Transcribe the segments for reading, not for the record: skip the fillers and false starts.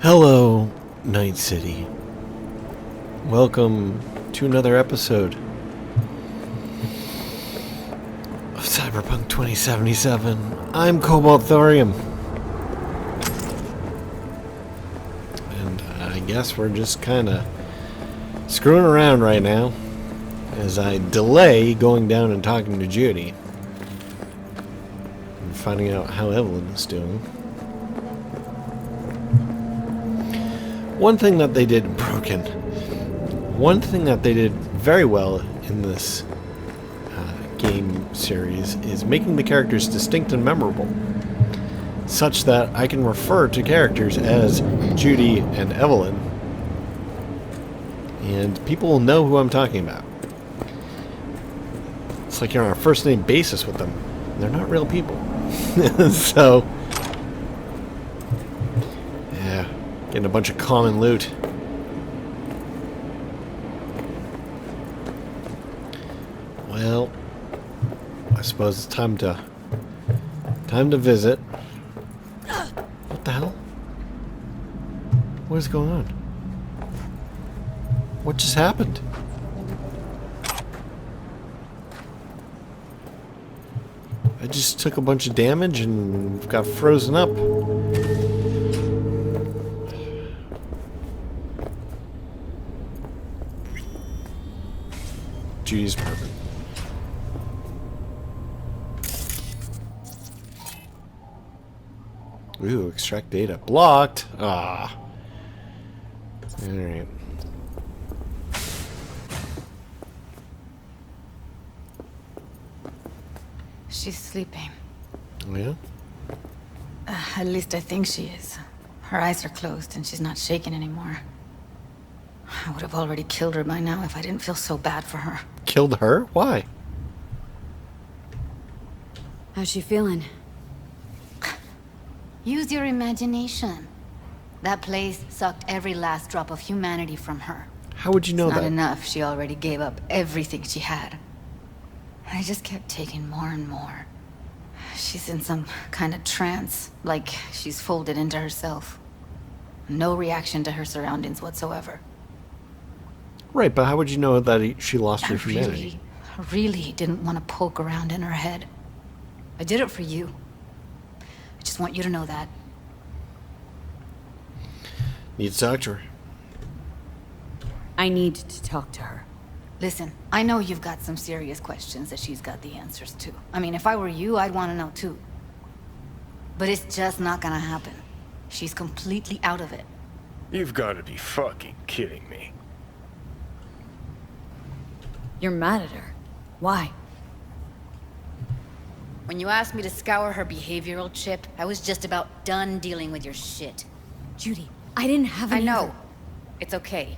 Hello, Night City. Welcome to another episode of Cyberpunk 2077. I'm Cobalt Thorium. And I guess we're just kind of screwing around right now as I delay going down and talking to Judy and finding out how Evelyn is doing. One thing that they did very well in this game series is making the characters distinct and memorable, such that I can refer to characters as Judy and Evelyn, and people will know who I'm talking about. It's like you're on a first-name basis with them. They're not real people. So, yeah. Getting a bunch of common loot. Well, I suppose it's time to visit. What the hell? What is going on? What just happened? I just took a bunch of damage and got frozen up. Judy's apartment. Ooh, extract data. Blocked! Ah. Alright. She's sleeping. Oh, yeah? At least I think she is. Her eyes are closed and she's not shaking anymore. I would have already killed her by now if I didn't feel so bad for her. Killed her? Why? How's she feeling? Use your imagination. That place sucked every last drop of humanity from her. How would you know It's not that? enough. She already gave up everything she had. I just kept taking more and more. She's in some kind of trance, like she's folded into herself. No reaction to her surroundings whatsoever. Right, but how would you know that she lost her humanity? I really didn't want to poke around in her head. I did it for you. I just want you to know that. Need to talk to her. I need to talk to her. Listen, I know you've got some serious questions that she's got the answers to. I mean, if I were you, I'd want to know too. But it's just not gonna happen. She's completely out of it. You've got to be fucking kidding me. You're mad at her. Why? When you asked me to scour her behavioral chip, I was just about done dealing with your shit. Judy, I didn't have I any know. other- It's okay.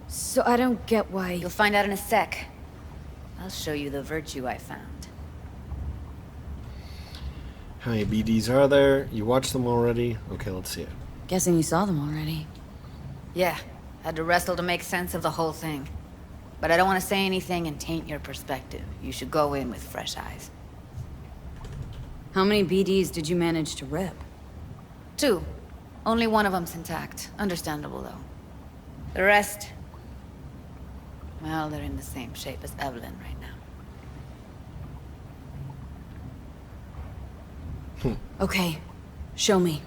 So I don't get why... You'll find out in a sec. I'll show you the virtue I found. How many BDs are there? You watched them already? Okay, let's see it. Guessing you saw them already. Yeah, had to wrestle to make sense of the whole thing. But I don't want to say anything and taint your perspective. You should go in with fresh eyes. How many BDs did you manage to rip? 2. Only one of them's intact. Understandable, though. The rest... well, they're in the same shape as Evelyn right now. Okay, show me.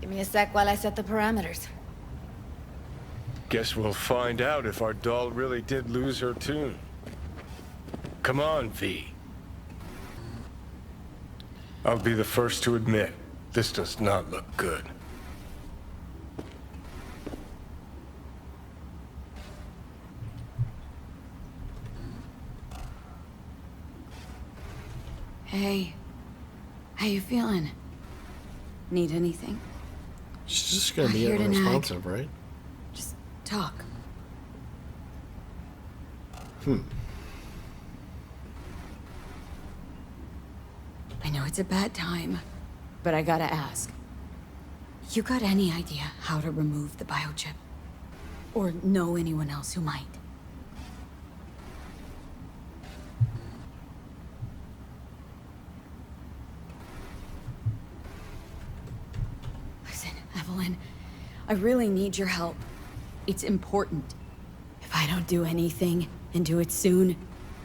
Give me a sec while I set the parameters. Guess we'll find out if our doll really did lose her tune. Come on, V. I'll be the first to admit, this does not look good. Hey, how you feeling? Need anything? She's just gonna be Here to nag. unresponsive, right? Just talk. I know it's a bad time, but I gotta ask. You got any idea how to remove the biochip? Or know anyone else who might? Listen, Evelyn, I really need your help. It's important. If I don't do anything, and do it soon,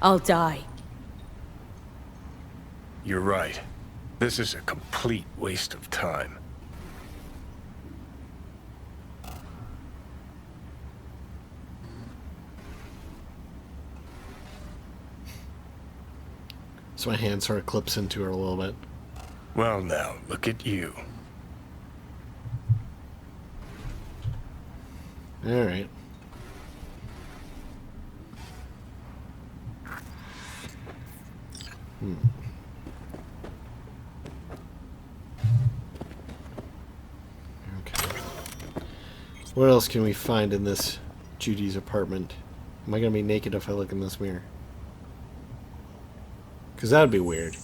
I'll die. You're right. This is a complete waste of time. So my hand sort of clips into her a little bit. Well now, look at you. Alright. Okay. What else can we find in this Judy's apartment? Am I gonna be naked if I look in this mirror? Because that would be weird.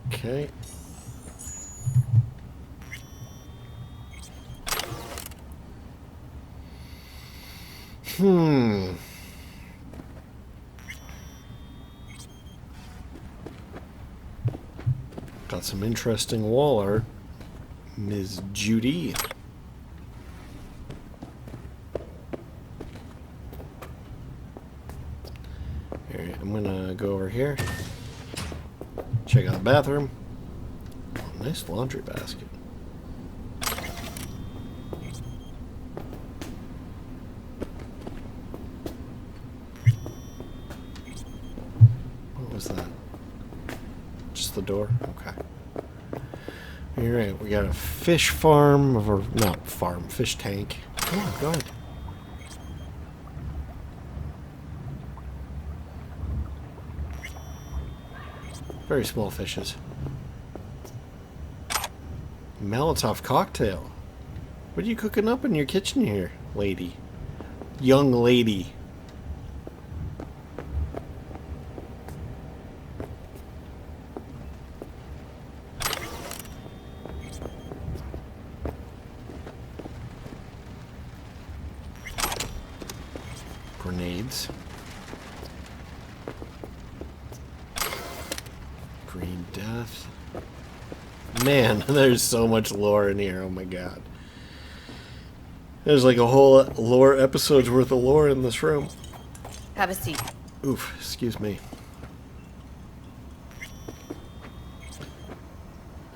Okay. Got some interesting wall art. Ms. Judy. Alright, I'm gonna go over here. Check out the bathroom. Oh, nice laundry basket. What was that? Just the door? Okay. Alright, we got a fish farm, or not farm, fish tank. Come on, go ahead. Very small fishes. Molotov cocktail. What are you cooking up in your kitchen here, lady? Young lady. Grenades. Green Death. Man, there's so much lore in here. Oh my god. There's like a whole lore episode's worth of lore in this room. Have a seat. Oof, excuse me.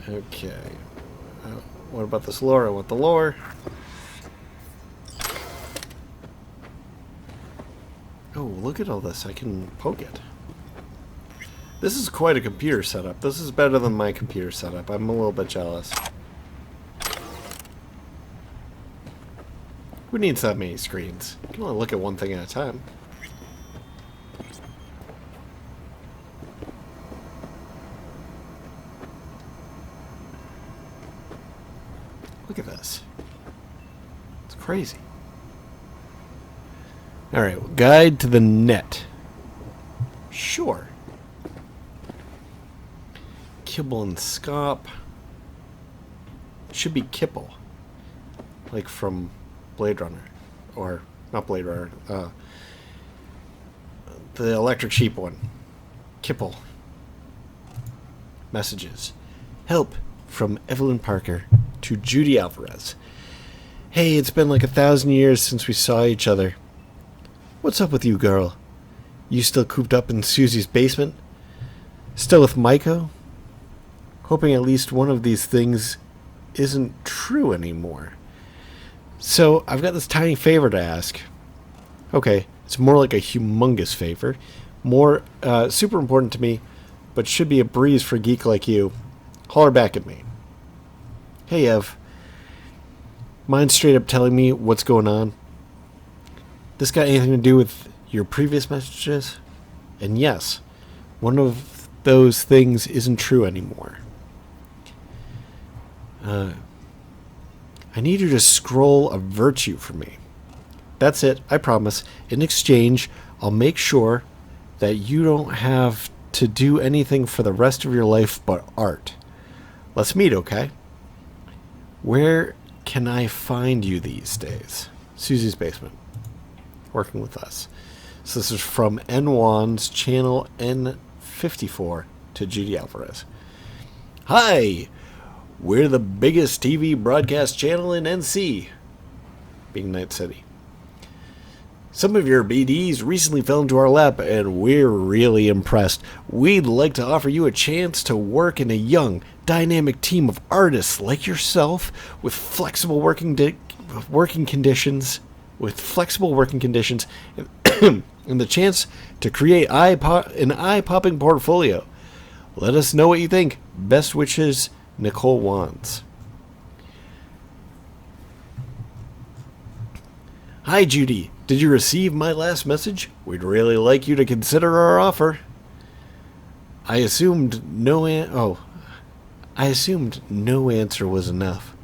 Okay. What about this lore? I want the lore. Oh, look at all this. I can poke it. This is quite a computer setup. This is better than my computer setup. I'm a little bit jealous. Who needs that many screens? You can only look at one thing at a time. Look at this. It's crazy. Alright, guide to the net. Sure. Kibble and Scop. Should be Kipple. Like from Blade Runner. Or, not Blade Runner. The Electric Sheep one. Kipple. Messages. Help from Evelyn Parker to Judy Alvarez. Hey, it's been like 1,000 years since we saw each other. What's up with you, girl? You still cooped up in Susie's basement? Still with Maiko? Hoping at least one of these things isn't true anymore. So, I've got this tiny favor to ask. Okay, it's more like a humongous favor. More, super important to me, but should be a breeze for a geek like you. Holler back at me. Hey, Ev. Mind straight up telling me what's going on? This got anything to do with your previous messages? And yes, one of those things isn't true anymore. I need you to scroll a virtue for me. That's it, I promise. In exchange, I'll make sure that you don't have to do anything for the rest of your life but art. Let's meet, okay? Where can I find you these days? Susie's basement. Working with us. So this is from N1's channel N54 to Judy Alvarez. Hi! We're the biggest TV broadcast channel in NC, being Night City. Some of your BDs recently fell into our lap, and we're really impressed. We'd like to offer you a chance to work in a young, dynamic team of artists like yourself with flexible working conditions, and the chance to create an eye-popping portfolio. Let us know what you think. Best wishes, Nicole Wands. Hi, Judy. Did you receive my last message? We'd really like you to consider our offer. I assumed no answer was enough.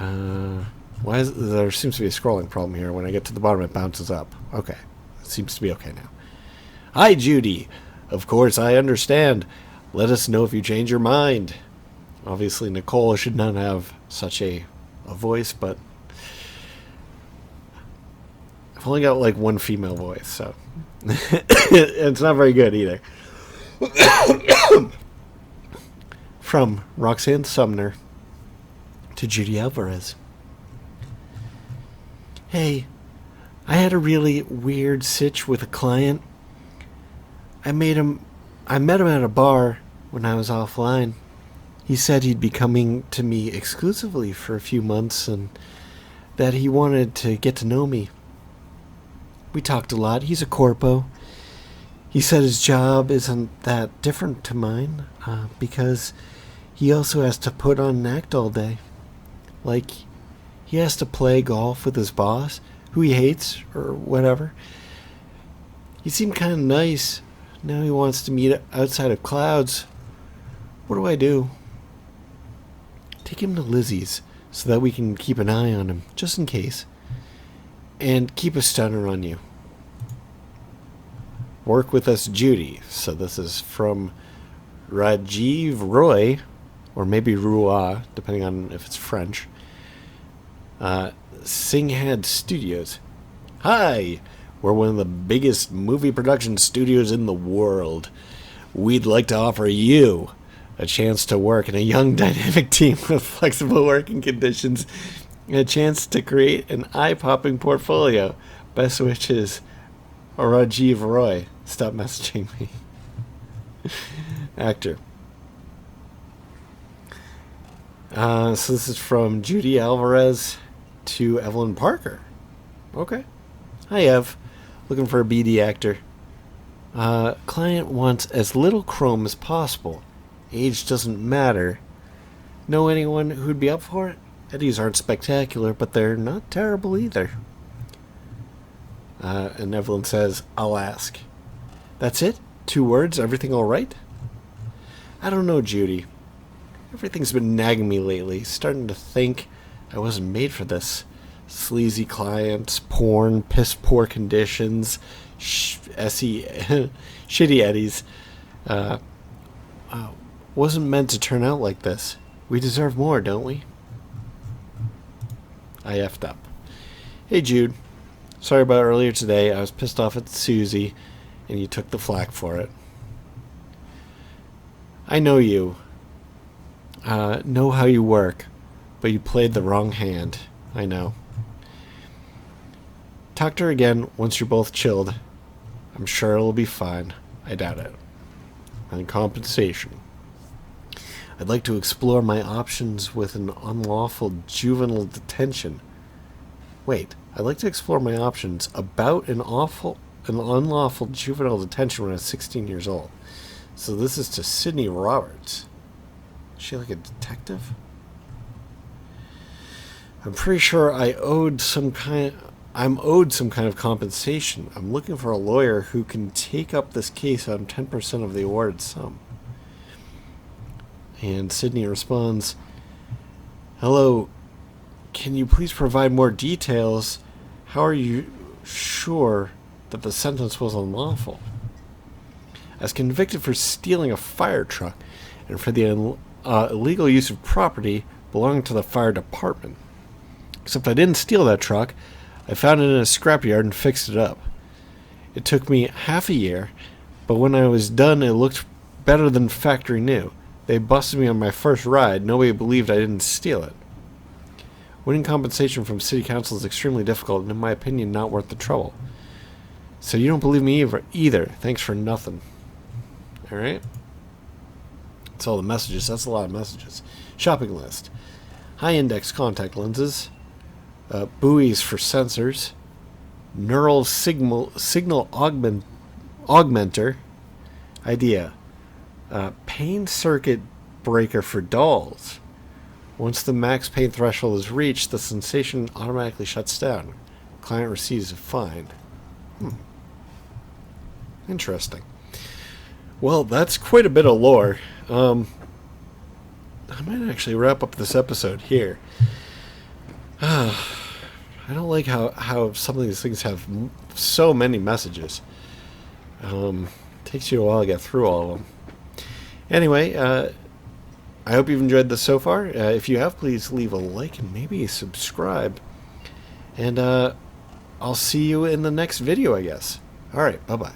There seems to be a scrolling problem here. When I get to the bottom, it bounces up. Okay. It seems to be okay now. Hi, Judy. Of course, I understand. Let us know if you change your mind. Obviously, Nicole should not have such a voice, but I've only got like one female voice, so it's not very good either. From Roxanne Sumner to Judy Alvarez. Hey, I had a really weird sitch with a client. I met him at a bar when I was offline. He said he'd be coming to me exclusively for a few months and that he wanted to get to know me. We talked a lot. He's a corpo. He said his job isn't that different to mine because he also has to put on an act all day. Like, he has to play golf with his boss, who he hates, or whatever. He seemed kind of nice. Now he wants to meet outside of Clouds. What do I do? Take him to Lizzie's so that we can keep an eye on him, just in case. And keep a stunner on you. Work with us, Judy. So this is from Rajiv Roy, or maybe Rua, depending on if it's French. Singhead Studios. Hi! We're one of the biggest movie production studios in the world. We'd like to offer you a chance to work in a young, dynamic team with flexible working conditions and a chance to create an eye-popping portfolio. Best wishes, Rajiv Roy. Stop messaging me. Actor. So this is from Judy Alvarez to Evelyn Parker. Okay. Hi, Ev. Looking for a BD actor. Client wants as little chrome as possible. Age doesn't matter. Know anyone who'd be up for it? Eddies aren't spectacular, but they're not terrible either. And Evelyn says, I'll ask. That's it? 2 words? Everything all right? I don't know, Judy. Everything's been nagging me lately. Starting to think I wasn't made for this. Sleazy clients, porn, piss-poor conditions, shitty eddies. Wasn't meant to turn out like this. We deserve more, don't we? I effed up. Hey, Jude. Sorry about earlier today. I was pissed off at Susie, and you took the flak for it. I know you. Know how you work, but you played the wrong hand. I know. Talk to her again once you're both chilled. I'm sure it'll be fine. I doubt it. And compensation. I'd like to explore my options with an unlawful juvenile detention. Wait, I'd like to explore my options about an unlawful juvenile detention when I was 16 years old. So this is to Sydney Roberts. Is she like a detective? I'm pretty sure I'm owed some kind of compensation. I'm looking for a lawyer who can take up this case on 10% of the awarded sum. And Sydney responds, hello, can you please provide more details? How are you sure that the sentence was unlawful? I was convicted for stealing a fire truck and for the illegal use of property belonging to the fire department. Except I didn't steal that truck. I found it in a scrapyard and fixed it up. It took me half a year, but when I was done it looked better than factory new. They busted me on my first ride. Nobody believed I didn't steal it. Winning compensation from city council is extremely difficult and, in my opinion, not worth the trouble. So you don't believe me either. Thanks for nothing. Alright. That's all the messages. That's a lot of messages. Shopping list. High index contact lenses. Buoys for sensors. Neural signal augmenter. Idea. Pain circuit breaker for dolls. Once the max pain threshold is reached, the sensation automatically shuts down. Client receives a fine. Interesting. Well, that's quite a bit of lore. I might actually wrap up this episode here. I don't like how some of these things have so many messages. Takes you a while to get through all of them. Anyway, I hope you've enjoyed this so far. If you have, please leave a like and maybe subscribe. And I'll see you in the next video, I guess. Alright, bye-bye.